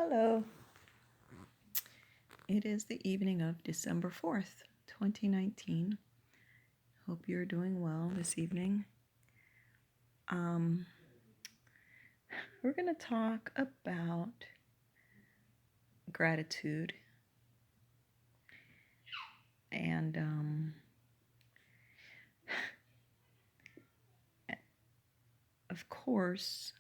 Hello. It is the evening of December 4th, 2019. Hope you're doing well this evening. We're going to talk about gratitude. And of course,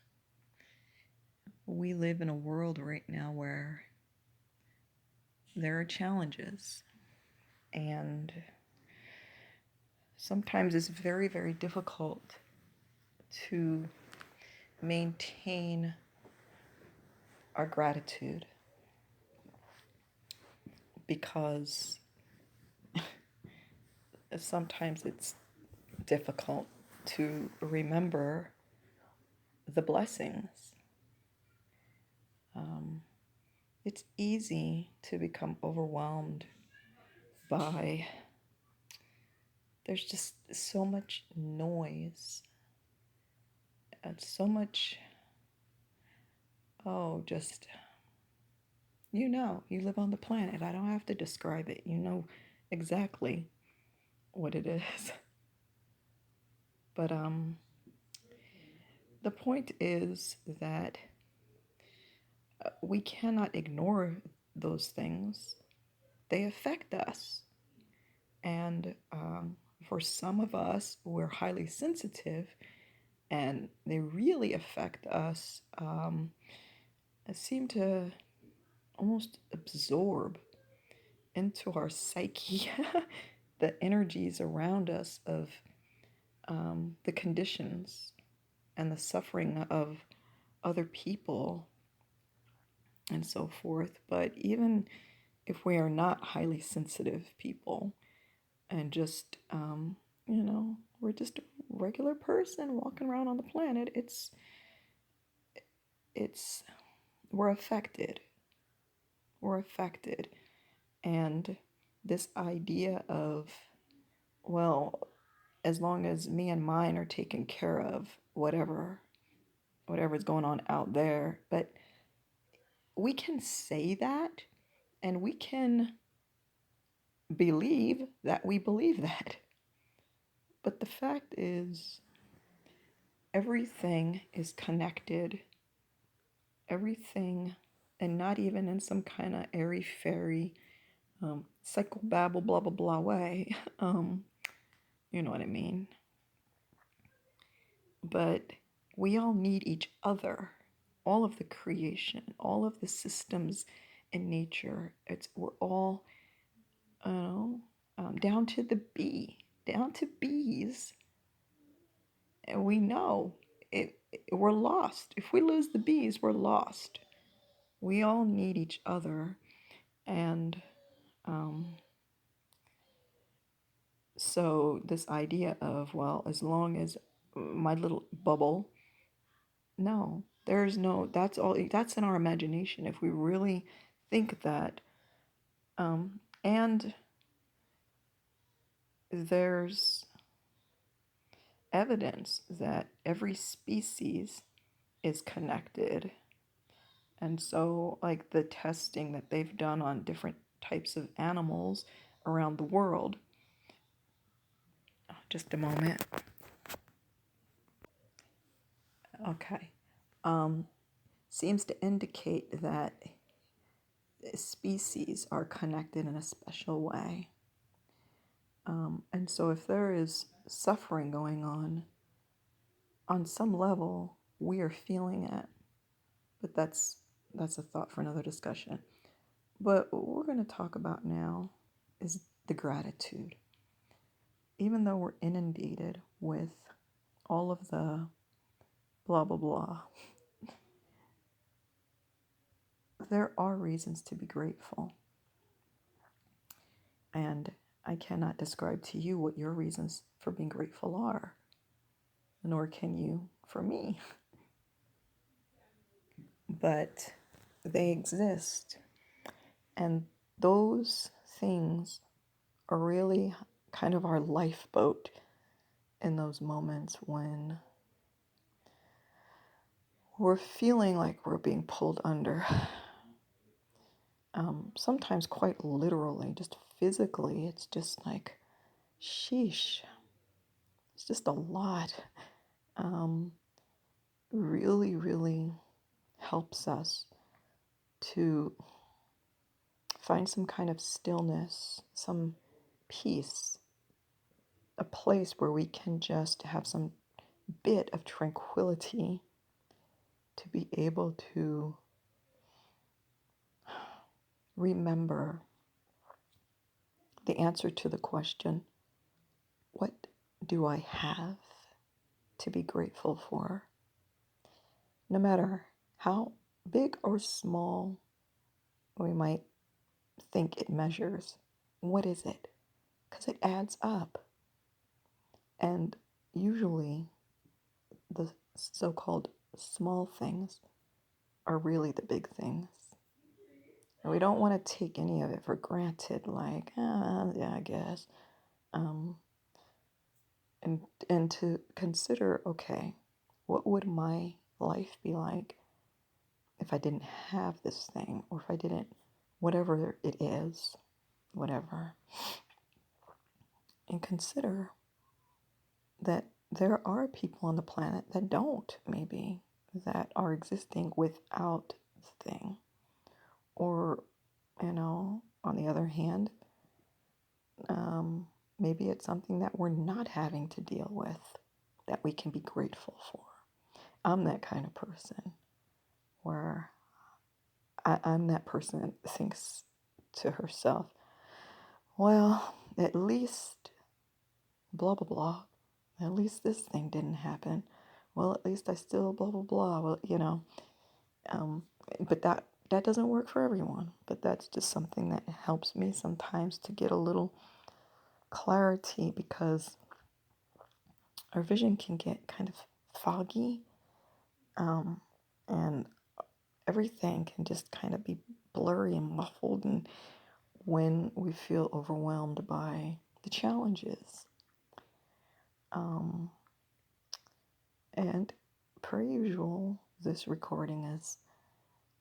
we live in a world right now where there are challenges. And sometimes it's very, very difficult to maintain our gratitude because sometimes it's difficult to remember the blessings. It's easy to become overwhelmed by, there's just so much noise and so much, just, you live on the planet. I don't have to describe it. You know exactly what it is. But the point is that we cannot ignore those things. They affect us. And for some of us, we're highly sensitive and they really affect us, seem to almost absorb into our psyche the energies around us of the conditions and the suffering of other people and so forth. But even if we are not highly sensitive people and just, we're just a regular person walking around on the planet, it's we're affected. We're affected. And this idea of, well, as long as me and mine are taken care of, whatever's going on out there. But we can say that and we can believe that we believe that. But the fact is, everything is connected. Everything, and not even in some kind of airy-fairy, psychobabble, blah, blah, blah way. You know what I mean? But we all need each other. All of the creation, all of the systems in nature. We're all, down to the bee, down to bees. And we know we're lost. If we lose the bees, we're lost. We all need each other. And so this idea of, well, as long as my little bubble, no, there's no, that's in our imagination. If we really think that, and there's evidence that every species is connected. And so, like the testing that they've done on different types of animals around the world. Just a moment. Okay. Seems to indicate that species are connected in a special way. And so if there is suffering going on some level, we are feeling it. But that's a thought for another discussion. But what we're going to talk about now is the gratitude. Even though we're inundated with all of the blah, blah, blah, there are reasons to be grateful. And I cannot describe to you what your reasons for being grateful are, nor can you for me. But they exist. And those things are really kind of our lifeboat in those moments when we're feeling like we're being pulled under. sometimes quite literally, just physically, it's just like, sheesh, it's just a lot. Um, really, really helps us to find some kind of stillness, some peace, a place where we can just have some bit of tranquility to be able to remember the answer to the question, what do I have to be grateful for? No matter how big or small we might think it measures, what is it? Because it adds up. And usually the so called small things are really the big things. And we don't want to take any of it for granted, like, yeah, I guess. Um, and, and to consider, okay, what would my life be like if I didn't have this thing, or if I didn't, whatever it is, whatever. And consider that there are people on the planet that don't, maybe, that are existing without the thing. Or, on the other hand, maybe it's something that we're not having to deal with that we can be grateful for. I'm that kind of person where I'm that person that thinks to herself, well, at least blah, blah, blah. At least this thing didn't happen. Well, at least I still blah, blah, blah. Well, um, but that doesn't work for everyone. But that's just something that helps me sometimes to get a little clarity, because our vision can get kind of foggy, and everything can just kind of be blurry and muffled, and when we feel overwhelmed by the challenges. Um, and per usual, this recording is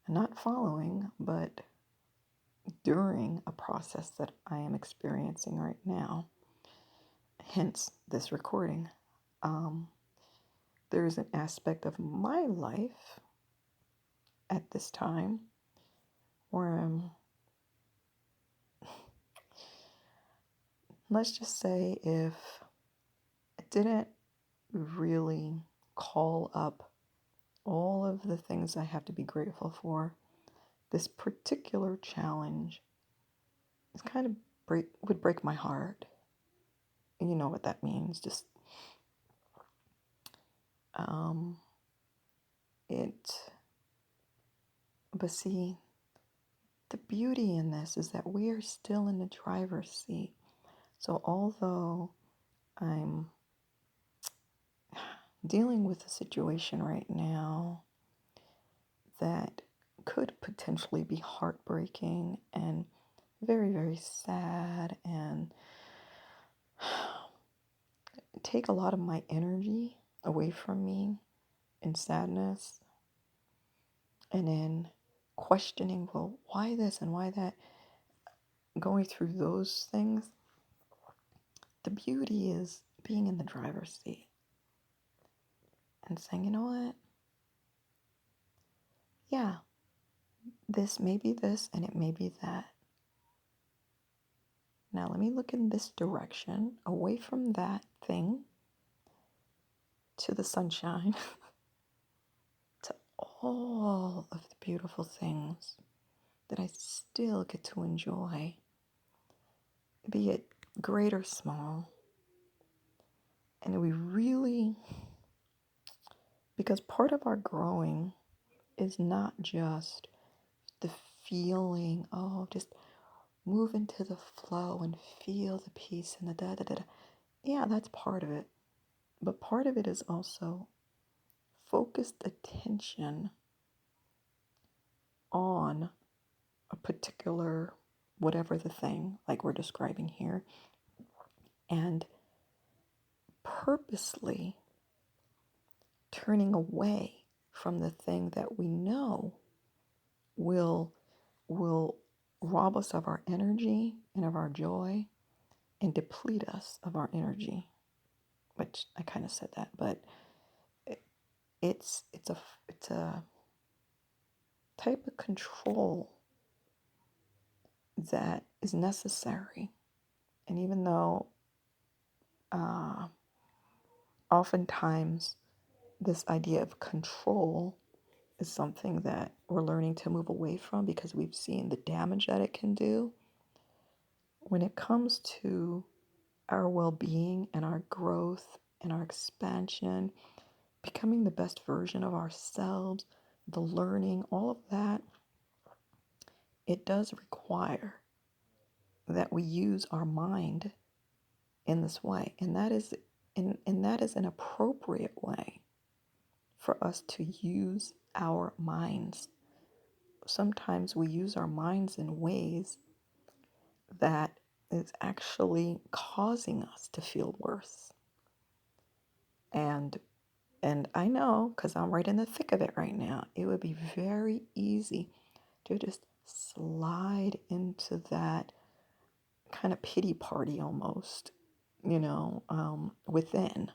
not following, but during a process that I am experiencing right now, hence this recording. There is an aspect of my life at this time where let's just say, if I didn't really call up all of the things I have to be grateful for, this particular challenge is kind of would break my heart. You know what that means. Just um, it. But see, the beauty in this is that we are still in the driver's seat. So although I'm dealing with a situation right now that could potentially be heartbreaking and very, very sad, and take a lot of my energy away from me in sadness, and in questioning, well, why this and why that, going through those things, the beauty is being in the driver's seat and saying, you know what? Yeah, this may be this and it may be that. Now let me look in this direction, away from that thing, to the sunshine, to all of the beautiful things that I still get to enjoy, be it great or small. And we really, because part of our growing is not just the feeling, oh, just move into the flow and feel the peace and the da da da da. Yeah, that's part of it. But part of it is also focused attention on a particular, whatever the thing, like we're describing here, and purposely turning away from the thing that we know will rob us of our energy and of our joy and deplete us of our energy, which I kind of said that, but it's a type of control that is necessary. And even though uh, oftentimes this idea of control is something that we're learning to move away from because we've seen the damage that it can do, when it comes to our well-being and our growth and our expansion, becoming the best version of ourselves, the learning, all of that, it does require that we use our mind in this way. And that is an appropriate way for us to use our minds. Sometimes we use our minds in ways that is actually causing us to feel worse. And I know, because I'm right in the thick of it right now, it would be very easy to just slide into that kind of pity party almost, within.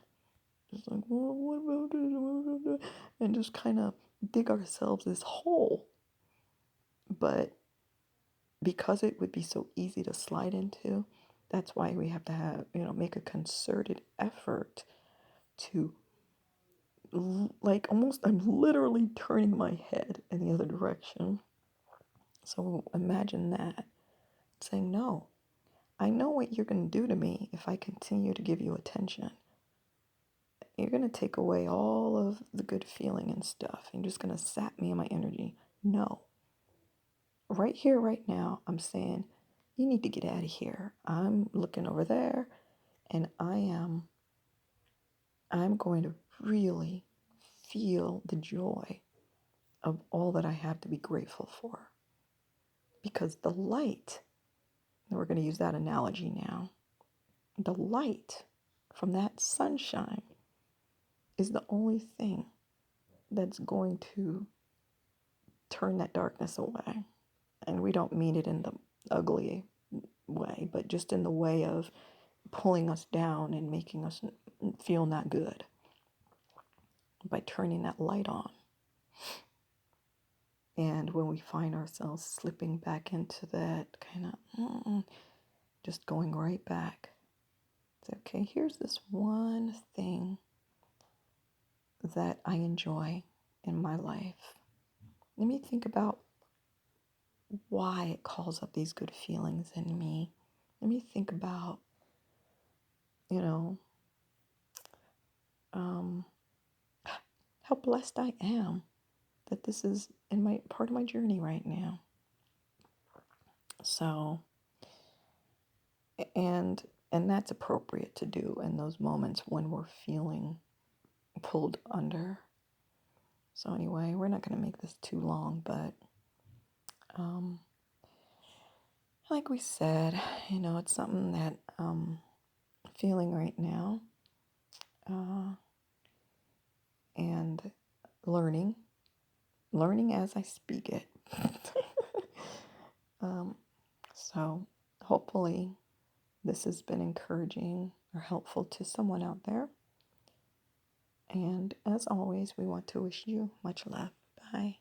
Just like, well, what about this? What about that? And just kind of dig ourselves this hole. But because it would be so easy to slide into, that's why we have to make a concerted effort to, like, almost, I'm literally turning my head in the other direction. So imagine that, saying, no, I know what you're going to do to me if I continue to give you attention. You're going to take away all of the good feeling and stuff. And you're just going to sap me in my energy. No. Right here, right now, I'm saying, you need to get out of here. I'm looking over there and I'm going to really feel the joy of all that I have to be grateful for. Because the light, and we're going to use that analogy now, the light from that sunshine is the only thing that's going to turn that darkness away. And we don't mean it in the ugly way, but just in the way of pulling us down and making us feel not good by turning that light on. And when we find ourselves slipping back into that kind of just going right back, say, okay, here's this one thing that I enjoy in my life. Let me think about why it calls up these good feelings in me. Let me think about, how blessed I am that this is in my part of my journey right now. So, and that's appropriate to do in those moments when we're feeling pulled under. So anyway, we're not going to make this too long, but like we said, it's something that I'm feeling right now, and learning as I speak it. So hopefully this has been encouraging or helpful to someone out there. And as always, we want to wish you much love. Bye.